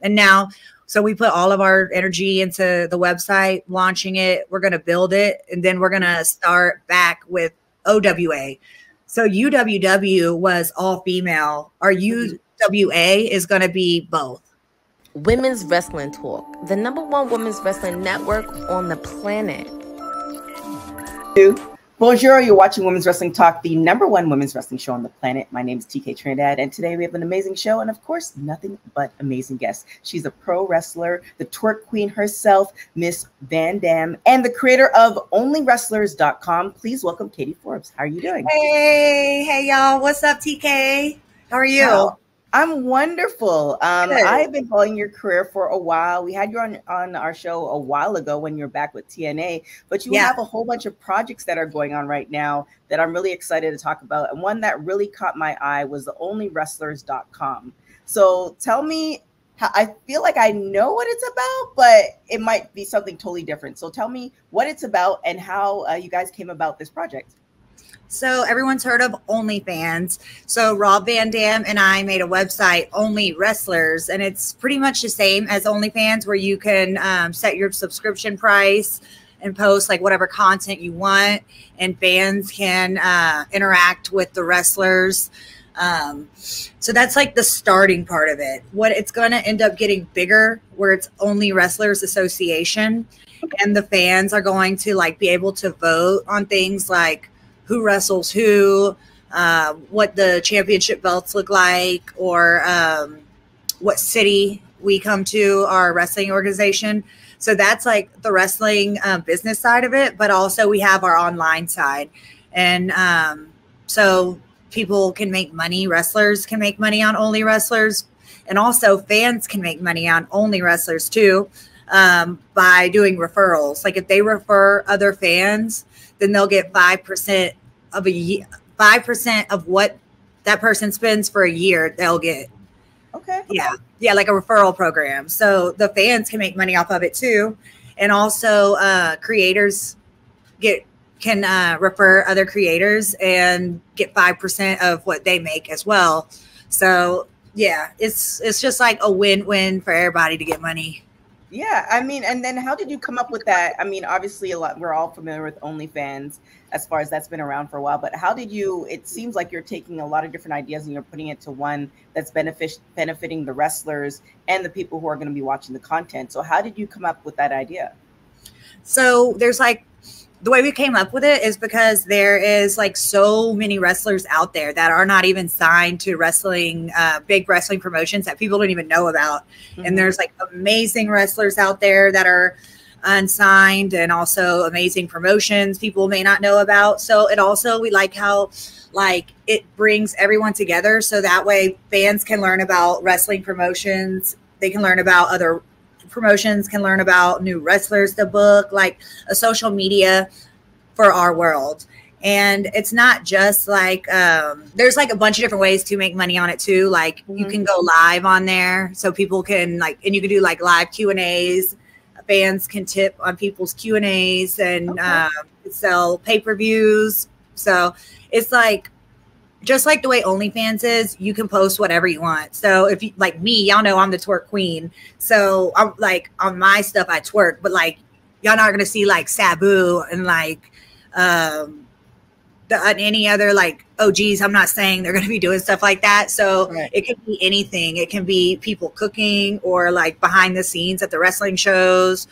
And now, so we put all of our energy into the website, launching it. We're going to build it, and then we're going to start back with OWA. So UWW was all female. Our UWA is going to be both. Women's Wrestling Talk, the #1 women's wrestling network on the planet. Bonjour, you're watching Women's Wrestling Talk, the #1 women's wrestling show on the planet. My name is TK Trinidad, and today we have an amazing show, and of course, nothing but amazing guests. She's a pro wrestler, the twerk queen herself, Miss Van Dam, and the creator of onlywrestlers.com. Please welcome Katie Forbes. How are you doing? Hey, y'all. What's up, TK? How are you? Well, I'm wonderful. I've been following your career for a while. We had you on our show a while ago when you're back with TNA, but you have a whole bunch of projects that are going on right now that I'm really excited to talk about. And one that really caught my eye was the onlywrestlers.com. So tell me, I feel like I know what it's about, but it might be something totally different. So tell me what it's about and how you guys came about this project. So everyone's heard of OnlyFans. So Rob Van Dam and I made a website, Only Wrestlers, and it's pretty much the same as OnlyFans, where you can set your subscription price and post like whatever content you want, and fans can interact with the wrestlers. So that's like the starting part of it. What it's going to end up getting bigger, where it's Only Wrestlers Association, and the fans are going to like be able to vote on things like who wrestles who, what the championship belts look like, or what city we come to, our wrestling organization. So that's like the wrestling business side of it, but also we have our online side. And so people can make money, wrestlers can make money on Only Wrestlers, and also fans can make money on Only Wrestlers too, by doing referrals. Like if they refer other fans, then they'll get 5% of a year, 5% of what that person spends for a year, they'll get. Okay. Yeah, like a referral program. So the fans can make money off of it too. And also creators can refer other creators and get 5% of what they make as well. So yeah, it's just like a win-win for everybody to get money. Yeah, I mean, and then how did you come up with that? I mean, obviously we're all familiar with OnlyFans as far as that's been around for a while, but how did you, it seems like you're taking a lot of different ideas and you're putting it to one that's benefiting the wrestlers and the people who are going to be watching the content. So how did you come up with that idea? So there's like, the way we came up with it is because there is like so many wrestlers out there that are not even signed to wrestling, big wrestling promotions that people don't even know about. Mm-hmm. And there's like amazing wrestlers out there that are unsigned, and also amazing promotions people may not know about. So it also, we like how like it brings everyone together. So that way fans can learn about wrestling promotions. They can learn about other promotions, can learn about new wrestlers to book, like a social media for our world. And it's not just like there's like a bunch of different ways to make money on it too. Like you can go live on there, so people can like, and you can do like live Q&As. Fans can tip on people's Q&As and sell pay-per-views. So it's like just like the way OnlyFans is, you can post whatever you want. So if you like me, y'all know I'm the twerk queen. So I'm like on my stuff, I twerk, but like y'all not gonna see like Sabu and like any other like OGs. I'm not saying they're gonna be doing stuff like that. So It can be anything. It can be people cooking or like behind the scenes at the wrestling shows,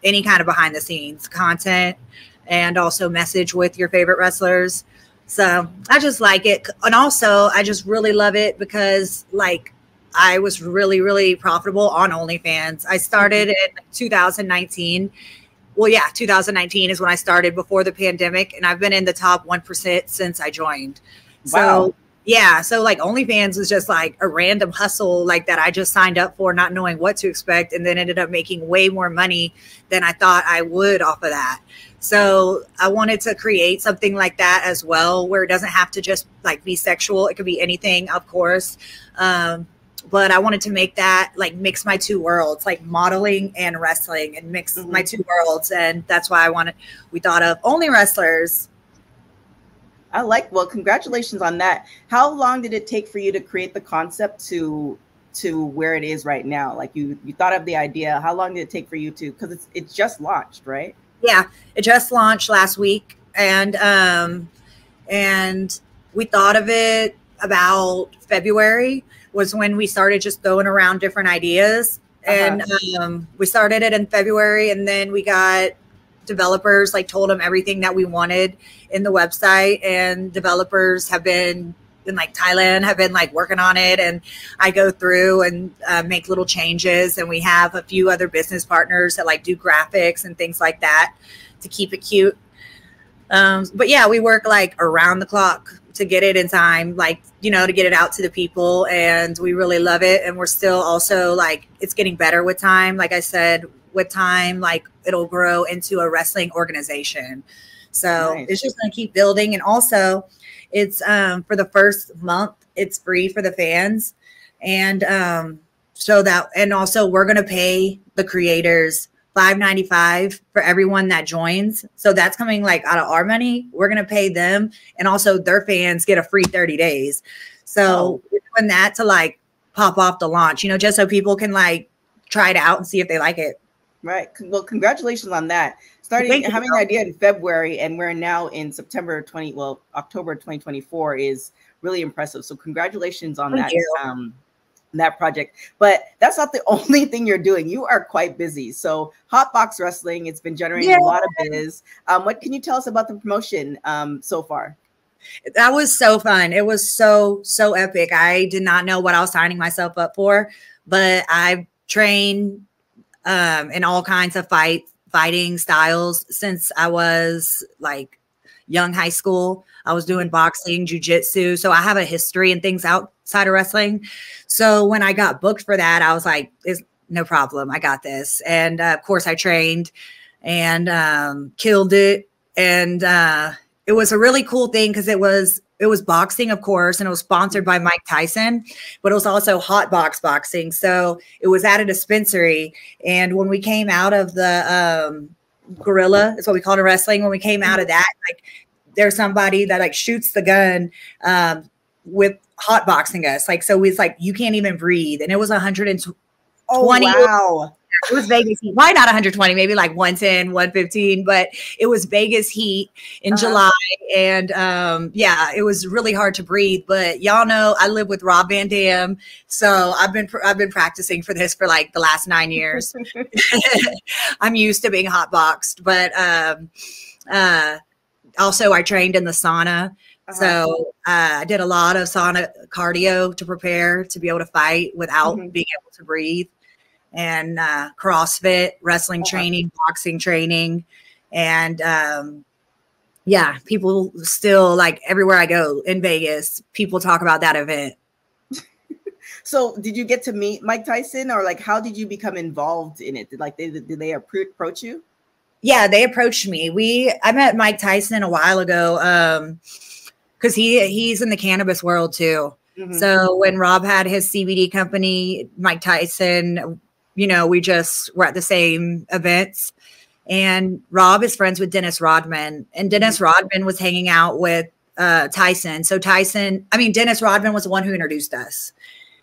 any kind of behind the scenes content, and also message with your favorite wrestlers. So I just like it. And also I just really love it because like I was really, really profitable on OnlyFans. I started in 2019. Well, yeah, 2019 is when I started before the pandemic, and I've been in the top 1% since I joined. Wow. So yeah, so like OnlyFans was just like a random hustle like that I just signed up for, not knowing what to expect, and then ended up making way more money than I thought I would off of that. So I wanted to create something like that as well, where it doesn't have to just like be sexual. It could be anything, of course. But I wanted to make that like mix my two worlds, like modeling and wrestling, and mix my two worlds. And that's why we thought of Only Wrestlers. Well, congratulations on that. How long did it take for you to create the concept to to where it is right now? Like you thought of the idea. How long did it take for you to, because it's just launched, right? Yeah, it just launched last week. And we thought of it about February was when we started just throwing around different ideas. And we started it in February, and then we got developers, like told them everything that we wanted in the website, and developers have been in like Thailand have been like working on it, and I go through and make little changes, and we have a few other business partners that like do graphics and things like that to keep it cute. But yeah, we work like around the clock to get it in time, like, you know, to get it out to the people, and we really love it. And we're still also like, it's getting better with time. Like I said, with time, like it'll grow into a wrestling organization. So nice. It's just going to keep building. And also it's for the first month, it's free for the fans. And so that, and also we're going to pay the creators $5.95 for everyone that joins. So that's coming like out of our money. We're going to pay them. And also their fans get a free 30 days. So we're doing that to like pop off the launch, you know, just so people can like try it out and see if they like it. Right. Well, congratulations on that. Starting having an idea in February, and we're now in October 2024 is really impressive. So congratulations on that. That project. But that's not the only thing you're doing. You are quite busy. So Hotbox Wrestling, it's been generating a lot of biz. What can you tell us about the promotion so far? That was so fun. It was so epic. I did not know what I was signing myself up for, but I've trained in all kinds of fighting styles since I was like young high school. I was doing boxing, jujitsu. So I have a history and things outside of wrestling. So when I got booked for that, I was like, it's no problem. I got this. And of course I trained and killed it. And it was a really cool thing because it was boxing, of course, and it was sponsored by Mike Tyson, but it was also hot box boxing. So it was at a dispensary. And when we came out of the gorilla, is what we called it wrestling. When we came out of that, like there's somebody that like shoots the gun with hot boxing us. Like, so it's like, you can't even breathe. And it was 120. Oh, wow. It was Vegas heat. Why not 120? Maybe like 110, 115, but it was Vegas heat in July. And yeah, it was really hard to breathe, but y'all know I live with Rob Van Dam. So I've been practicing for this for like the last 9 years. I'm used to being hot boxed, but also I trained in the sauna. So I did a lot of sauna cardio to prepare to be able to fight without being able to breathe. And CrossFit, wrestling training, boxing training. And yeah, people still like everywhere I go in Vegas, people talk about that event. So did you get to meet Mike Tyson, or like, how did you become involved in it? Did they approach you? Yeah, they approached me. I met Mike Tyson a while ago because he's in the cannabis world too. So when Rob had his CBD company, Mike Tyson, you know, we just were at the same events, and Rob is friends with Dennis Rodman, and Dennis Rodman was hanging out with Tyson. So Dennis Rodman was the one who introduced us.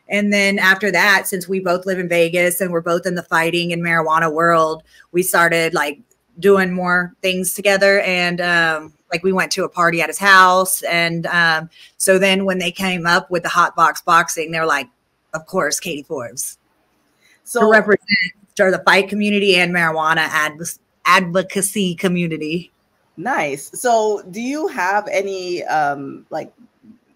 And then after that, since we both live in Vegas and we're both in the fighting and marijuana world, we started like doing more things together. And like we went to a party at his house. And so then when they came up with the hot box boxing, they're like, of course, Katie Forbes. So to represent the fight community and marijuana advocacy community. Nice. So do you have any like,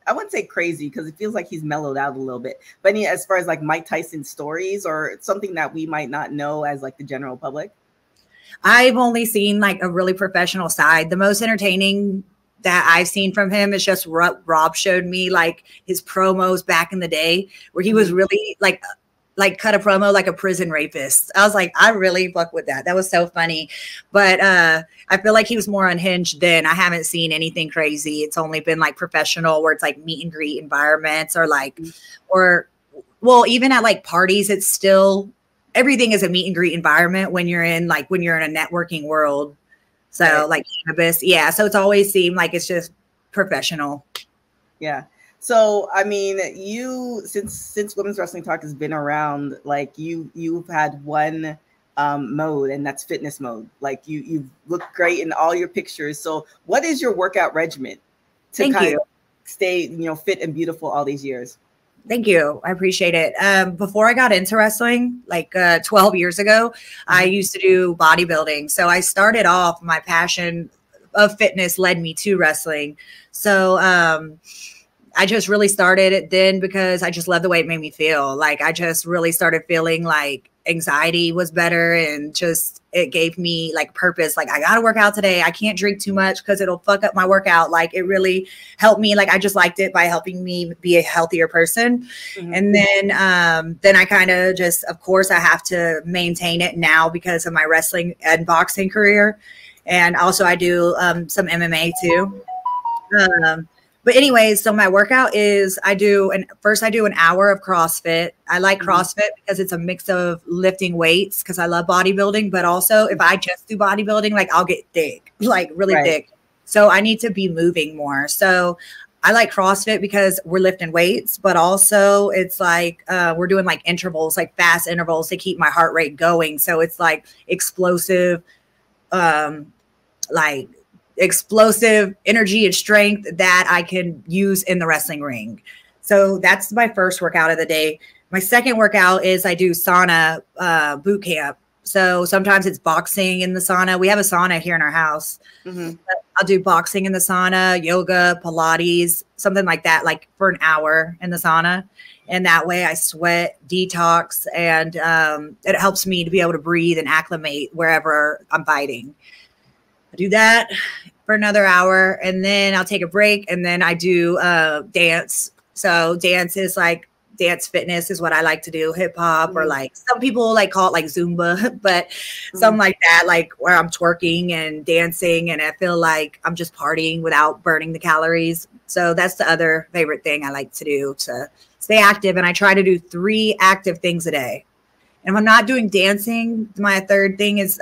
I wouldn't say crazy because it feels like he's mellowed out a little bit, but any as far as like Mike Tyson stories or something that we might not know as like the general public? I've only seen like a really professional side. The most entertaining that I've seen from him is just Rob showed me like his promos back in the day where he was really like cut a promo like a prison rapist. I was like, I really fuck with that. That was so funny. But I feel like he was more unhinged then. I haven't seen anything crazy. It's only been like professional where it's like meet and greet environments or like, well, even at like parties, it's still, everything is a meet and greet environment when you're in a networking world. So like cannabis. Yeah. So it's always seemed like it's just professional. Yeah. So, I mean, since Women's Wrestling Talk has been around, like you've had one mode, and that's fitness mode. Like you look great in all your pictures. So, what is your workout regimen to kind of stay, fit and beautiful all these years? Thank you. I appreciate it. Before I got into wrestling, like 12 years ago, I used to do bodybuilding. So I started off, my passion of fitness led me to wrestling. So I just really started it then because I just loved the way it made me feel. Like I just really started feeling like anxiety was better, and just it gave me like purpose. Like I got to work out today. I can't drink too much because it'll fuck up my workout. Like it really helped me. Like I just liked it by helping me be a healthier person. And then I kind of just, of course, I have to maintain it now because of my wrestling and boxing career. And also I do some MMA too. But anyways, so my workout is first I do an hour of CrossFit. I like CrossFit because it's a mix of lifting weights because I love bodybuilding, but also if I just do bodybuilding, like I'll get thick, like really thick. So I need to be moving more. So I like CrossFit because we're lifting weights, but also it's like we're doing like intervals, like fast intervals to keep my heart rate going. So it's like explosive, explosive energy and strength that I can use in the wrestling ring. So that's my first workout of the day. My second workout is I do sauna boot camp. So sometimes it's boxing in the sauna. We have a sauna here in our house. I'll do boxing in the sauna, yoga, Pilates, something like that, like for an hour in the sauna. And that way I sweat, detox, and it helps me to be able to breathe and acclimate wherever I'm fighting. I do that for another hour, and then I'll take a break, and then I do dance. So dance fitness is what I like to do, hip hop, or like some people like call it like Zumba, but something like that, like where I'm twerking and dancing, and I feel like I'm just partying without burning the calories. So that's the other favorite thing I like to do to stay active, and I try to do 3 active things a day. And if I'm not doing dancing, my third thing is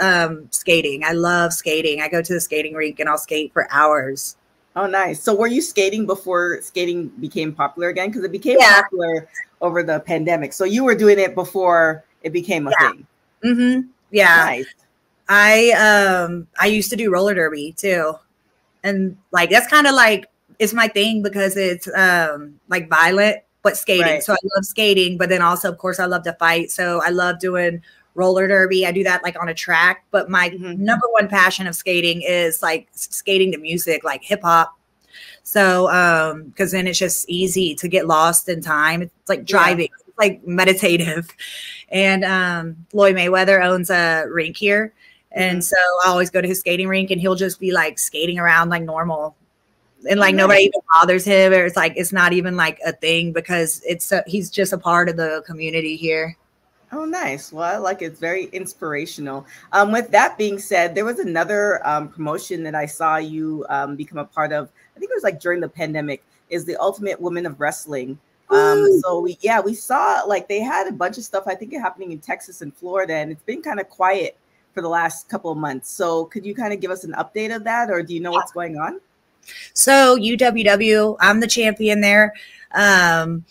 skating. I love skating. I go to the skating rink and I'll skate for hours. Oh, nice. So were you skating before skating became popular again? Because it became popular over the pandemic. So you were doing it before it became a thing. Yeah. Nice. I used to do roller derby too. And like, that's kind of like, it's my thing because it's like violent, but skating. So I love skating, but then also, of course, I love to fight. So I love doing roller derby. I do that like on a track, but my number one passion of skating is like skating to music, like hip hop. So, cause then it's just easy to get lost in time. It's like driving, it's like meditative. And, Floyd Mayweather owns a rink here. And so I always go to his skating rink and he'll just be like skating around like normal. And like nobody even bothers him, or it's like it's not even like a thing because he's just a part of the community here. Oh, nice. Well, I like it. It's very inspirational. With that being said, there was another promotion that I saw you become a part of. I think it was like during the pandemic. Is the Ultimate Women of Wrestling. So we saw like they had a bunch of stuff. I think happening in Texas and Florida, and it's been kind of quiet for the last couple of months. So could you kind of give us an update of that, or do you know what's going on? So UWW, I'm the champion there. And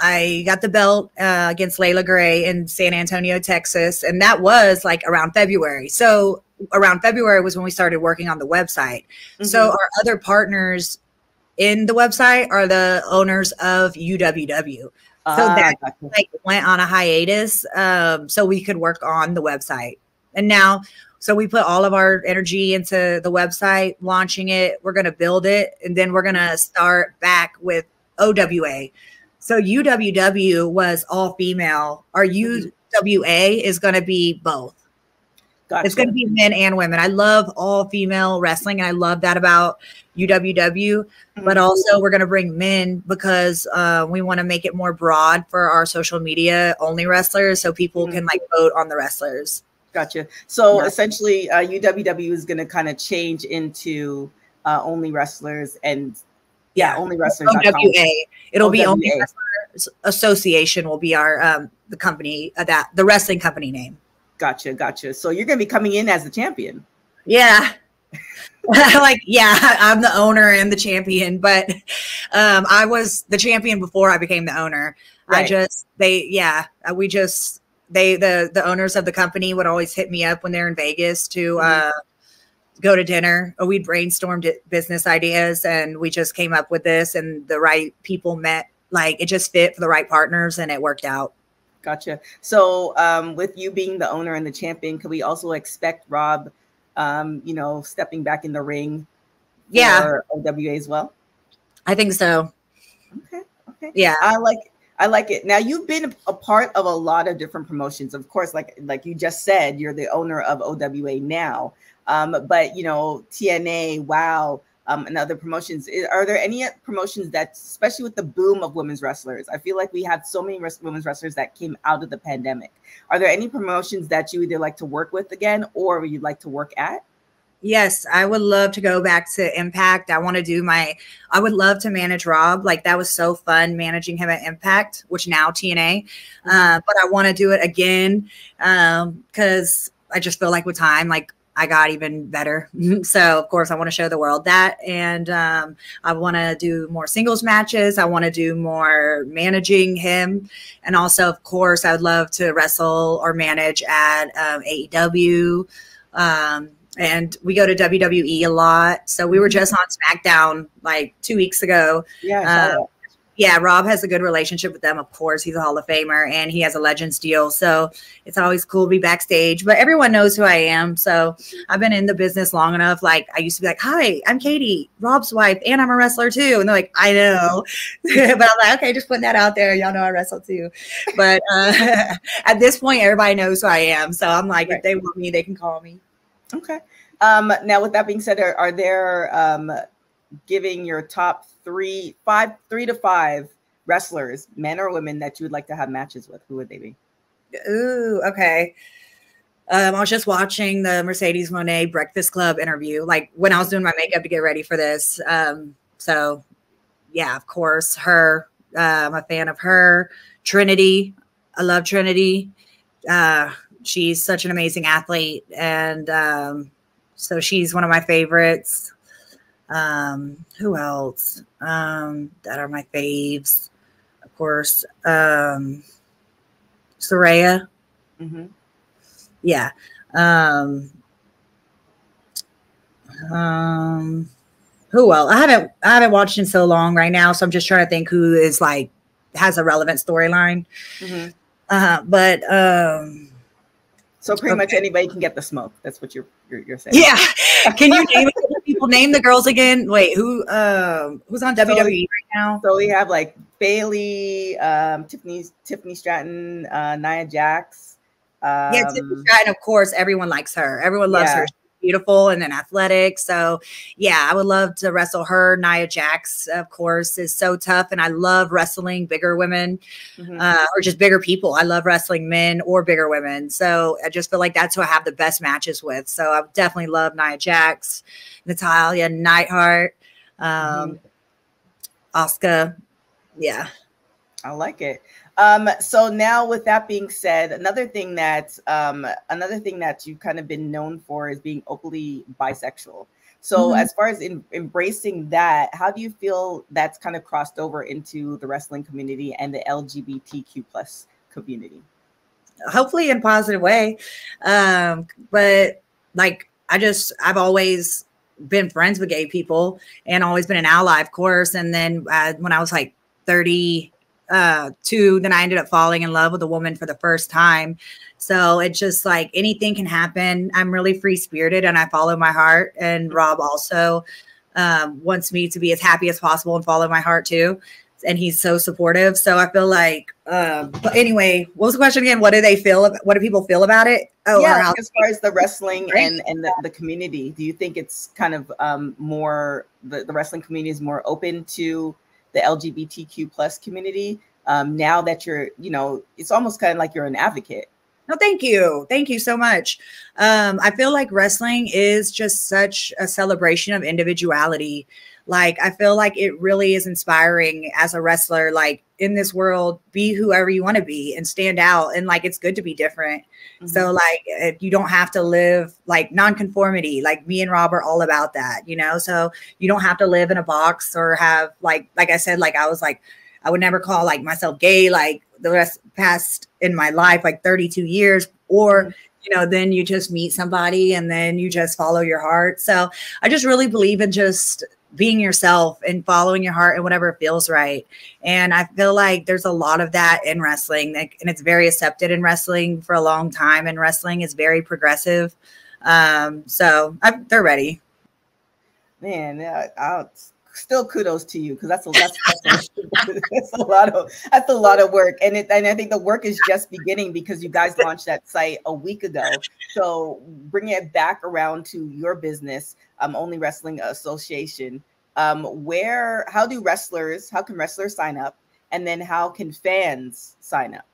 I got the belt against Layla Gray in San Antonio, Texas. And that was like around February. So around February was when we started working on the website. So our other partners in the website are the owners of UWW. So that like went on a hiatus so we could work on the website. And now, so we put all of our energy into the website, launching it. We're going to build it. And then we're going to start back with OWA. So UWW was all female. Our UWA is going to be both. Gotcha. It's going to be men and women. I love all female wrestling, and I love that about UWW. But also we're going to bring men because we want to make it more broad for our social media only wrestlers, so people can like vote on the wrestlers. Gotcha. So essentially, UWW is going to kind of change into only wrestlers and only wrestlers. OWA. It'll be Only Wrestlers Association will be our the company the wrestling company name. Gotcha. So you're going to be coming in as the champion. Yeah. Like, yeah, I'm the owner and the champion, but I was the champion before I became the owner. Right. The owners of the company would always hit me up when they're in Vegas to go to dinner. We brainstormed business ideas, and we just came up with this, and the right people met. Like, it just fit for the right partners, and it worked out. Gotcha. So with you being the owner and the champion, could we also expect Rob, stepping back in the ring for OWA as well? I think so. Okay. Yeah. I like it. Now, you've been a part of a lot of different promotions. Of course, like you just said, you're the owner of OWA now. But TNA, WOW, and other promotions. Are there any promotions that, especially with the boom of women's wrestlers, I feel like we had so many women's wrestlers that came out of the pandemic. Are there any promotions that you either like to work with again or you'd like to work at? Yes, I would love to go back to Impact. I would love to manage Rob. Like, that was so fun managing him at Impact, which now TNA. But I want to do it again because I just feel like with time, like, I got even better. So of course I want to show the world that. And I want to do more singles matches. I want to do more managing him. And also, of course, I would love to wrestle or manage at AEW. And we go to WWE a lot. So we were just on SmackDown like 2 weeks ago. Yeah, Rob has a good relationship with them. Of course, he's a Hall of Famer and he has a Legends deal. So it's always cool to be backstage, but everyone knows who I am. So I've been in the business long enough. Like, I used to be like, hi, I'm Katie, Rob's wife, and I'm a wrestler too. And they're like, I know. But I'm like, okay, just putting that out there. Y'all know I wrestle too. But at this point, everybody knows who I am. So I'm like, if they want me, they can call me. Okay. Now, with that being said, are there giving your top three to five wrestlers, men or women, that you would like to have matches with? Who would they be? Ooh, okay. I was just watching the Mercedes Moné Breakfast Club interview, like when I was doing my makeup to get ready for this. So yeah, of course, her. I'm a fan of her. Trinity. I love Trinity. She's such an amazing athlete. And so she's one of my favorites. Who else? That are my faves. Of course, Saraya. Yeah. Who else? I haven't watched in so long right now, so I'm just trying to think who is like has a relevant storyline. So pretty much anybody can get the smoke. That's what you're saying. Yeah. Can you name people? Name the girls again. Wait, who's on WWE right now? So we have like Bailey, Tiffany Stratton, Nia Jax. Yeah, Tiffany Stratton, of course, everyone likes her. Everyone loves her. She's beautiful and then athletic. So yeah, I would love to wrestle her. Nia Jax, of course, is so tough. And I love wrestling bigger women or just bigger people. I love wrestling men or bigger women. So I just feel like that's who I have the best matches with. So I definitely love Nia Jax, Natalya, Neidhart, Asuka. Yeah. I like it. So now, with that being said, another thing that you've kind of been known for is being openly bisexual. So as far as embracing that, how do you feel that's kind of crossed over into the wrestling community and the LGBTQ plus community? Hopefully in a positive way. But like, I've always been friends with gay people and always been an ally, of course. And then when I was like 32, then I ended up falling in love with a woman for the first time. So it's just like anything can happen. I'm really free spirited and I follow my heart. And Rob also wants me to be as happy as possible and follow my heart too. And he's so supportive. So I feel like, but anyway, what was the question again? What do people feel about it? Oh, yeah, as far as the wrestling and the community, do you think it's kind of more, the wrestling community is more open to the LGBTQ plus community now that you're, it's almost kind of like you're an advocate? No, thank you. Thank you so much. I feel like wrestling is just such a celebration of individuality. Like, I feel like it really is inspiring as a wrestler. Like, in this world, be whoever you want to be and stand out. And like, it's good to be different. So like, you don't have to live like nonconformity. Like me and Rob are all about that, you know? So you don't have to live in a box or have like I said, like, I was like, I would never call like myself gay, like the rest past in my life, like 32 years, or, you know, then you just meet somebody and then you just follow your heart. So I just really believe in just being yourself and following your heart and whatever feels right. And I feel like there's a lot of that in wrestling, like, and it's very accepted in wrestling for a long time. And wrestling is very progressive. So they're ready. Man, still kudos to you, because that's a lot of work, and I think the work is just beginning, because you guys launched that site a week ago. So bringing it back around to your business, Only Wrestling Association, how can wrestlers sign up, and then how can fans sign up?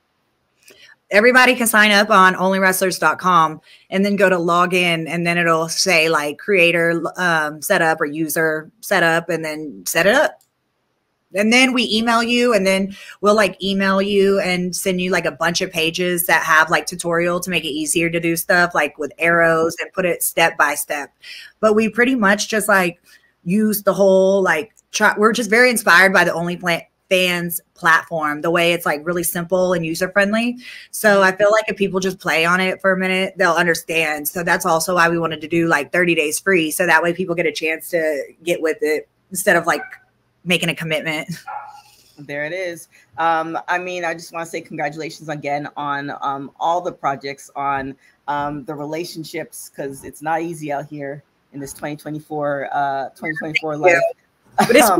Everybody can sign up on onlywrestlers.com and then go to log in, and then it'll say like creator setup or user setup, and then set it up. And then we email you, and then we'll like email you and send you like a bunch of pages that have like tutorial to make it easier to do stuff, like with arrows, and put it step by step. But we pretty much just like use the whole like we're just very inspired by the OnlyFans platform, the way it's like really simple and user friendly. So I feel like if people just play on it for a minute, they'll understand. So that's also why we wanted to do like 30 days free, so that way people get a chance to get with it instead of like making a commitment. There it is. I mean, I just want to say congratulations again on all the projects, on the relationships, because it's not easy out here in this 2024 life. But it's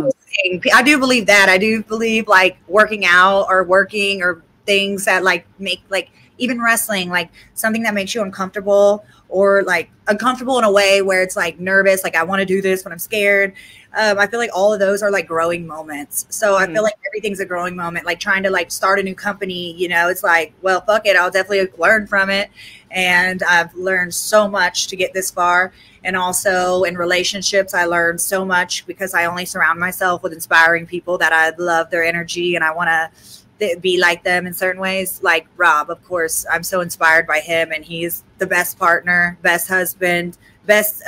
I do believe that. I do believe like working out or working or things that like make like even wrestling, like something that makes you uncomfortable, or like uncomfortable in a way where it's like nervous, like I want to do this when I'm scared. I feel like all of those are like growing moments. So I feel like everything's a growing moment, like trying to like start a new company, you know, it's like, well, fuck it, I'll definitely learn from it. And I've learned so much to get this far. And also in relationships, I learned so much because I only surround myself with inspiring people that I love their energy and I want to be like them in certain ways. Like Rob, of course, I'm so inspired by him, and he's the best partner, best husband, best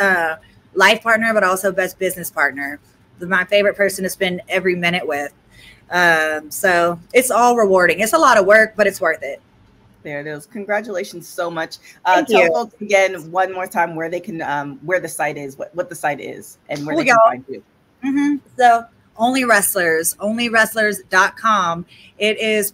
life partner, but also best business partner. My favorite person to spend every minute with. So it's all rewarding. It's a lot of work, but it's worth it. There it is. Congratulations so much. Tell folks again one more time where they can, where the site is, what the site is, and where they can find you. So Only Wrestlers, onlywrestlers.com. It is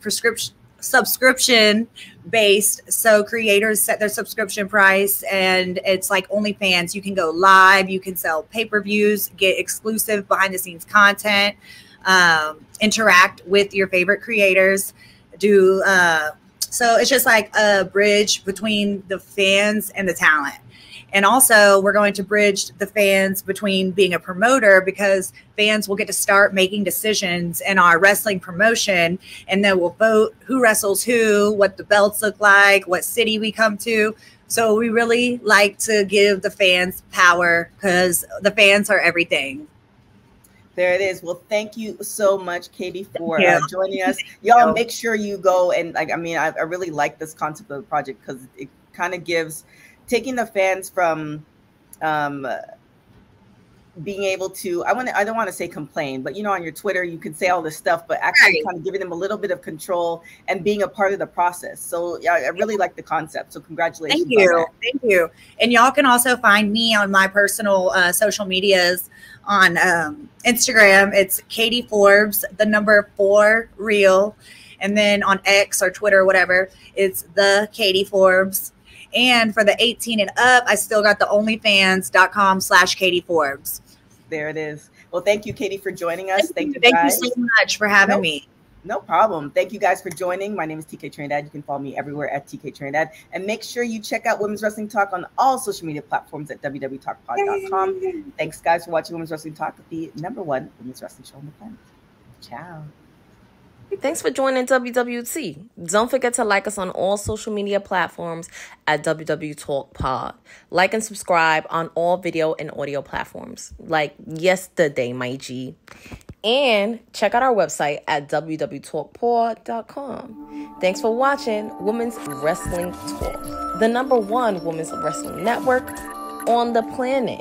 subscription based. So creators set their subscription price, and it's like OnlyFans. You can go live, you can sell pay-per-views, get exclusive behind the scenes content, interact with your favorite creators, so it's just like a bridge between the fans and the talent. And also we're going to bridge the fans between being a promoter, because fans will get to start making decisions in our wrestling promotion, and then we'll vote who wrestles who, what the belts look like, what city we come to. So we really like to give the fans power, because the fans are everything. There it is. Well, thank you so much, Katie, for joining us. Y'all make sure you go and like, I mean, I really like this concept of the project, because it kind of gives, taking the fans from being able to, I don't want to say complain, but you know, on your Twitter, you can say all this stuff, but actually kind of giving them a little bit of control and being a part of the process. So yeah, I really like the concept. So congratulations. Thank you. Thank you. And y'all can also find me on my personal social medias. On Instagram, it's Katie Forbes, the number 4 real. And then on X or Twitter, or whatever, it's the Katie Forbes. And for the 18 and up, I still got the onlyfans.com/Katie Forbes. There it is. Well, thank you, Katie, for joining us. Thank you so much for having me. No problem. Thank you guys for joining. My name is TK Trinidad. You can follow me everywhere at TK Trinidad. And make sure you check out Women's Wrestling Talk on all social media platforms at www.talkpod.com. Thanks, guys, for watching Women's Wrestling Talk, the #1 women's wrestling show on the planet. Ciao. Thanks for joining WWT. Don't forget to like us on all social media platforms at WW Talk Pod. Like and subscribe on all video and audio platforms like yesterday, my G. And check out our website at www.talkpod.com. Thanks for watching Women's Wrestling Talk, the #1 women's wrestling network on the planet.